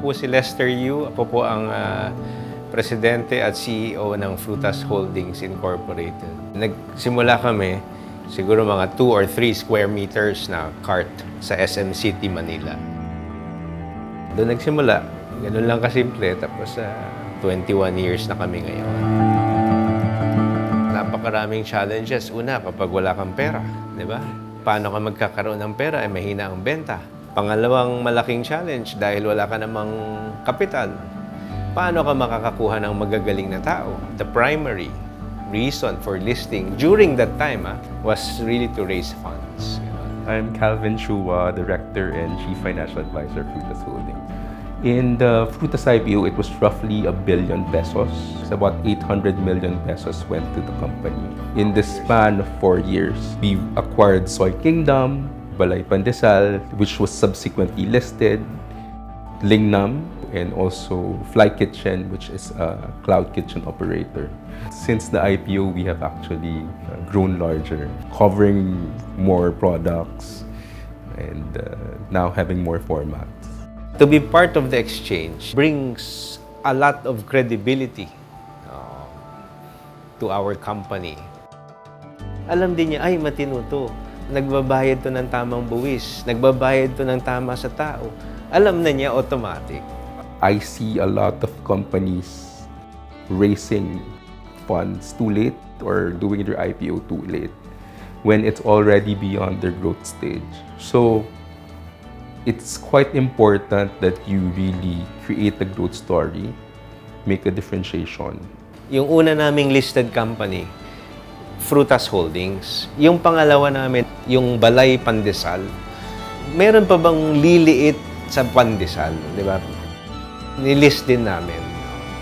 po si Lester Yu. Ako po ang Presidente at CEO ng Frutas Holdings Incorporated. Nagsimula kami, siguro mga 2 or 3 square meters na cart sa SM City, Manila. Doon nagsimula. Ganun lang kasimple. Tapos 21 years na kami ngayon. Napakaraming challenges. Una, kapag wala kang pera, di ba? Paano ka magkakaroon ng pera? Mahina ang benta. Pangalawang malaking challenge dahil wala ka namang kapital. Paano ka makakakuha ng magagaling na tao? The primary reason for listing during that time was really to raise funds. I'm Calvin Chua, Director and Chief Financial Advisor, Frutas Holdings. In the Frutas IPO, it was roughly 1 billion pesos. About 800 million pesos went to the company. In the span of 4 years, we acquired Soy Kingdom, Balay Pandesal, which was subsequently listed, Lingnam, and also Fly Kitchen, which is a cloud kitchen operator. Since the IPO, we have actually grown larger, covering more products and now having more formats. To be part of the exchange brings a lot of credibility to our company. Alam din niya, ay matino to. Nagbabayad to ng tamang buwis. Nagbabayad to ng tama sa tao. Alam na niya automatic. I see a lot of companies raising funds too late or doing their IPO too late when it's already beyond their growth stage. So it's quite important that you really create a growth story, make a differentiation. Yung una naming listed company, Frutas Holdings. Yung pangalawa namin, yung Balay Pandesal. Meron pa bang liliit sa pandesal, di ba? Nilist din namin.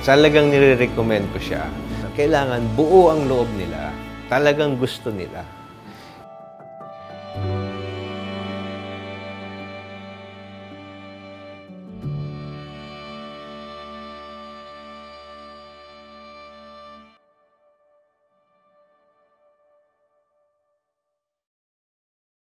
Talagang nire-recommend ko siya. Kailangan buo ang loob nila. Talagang gusto nila.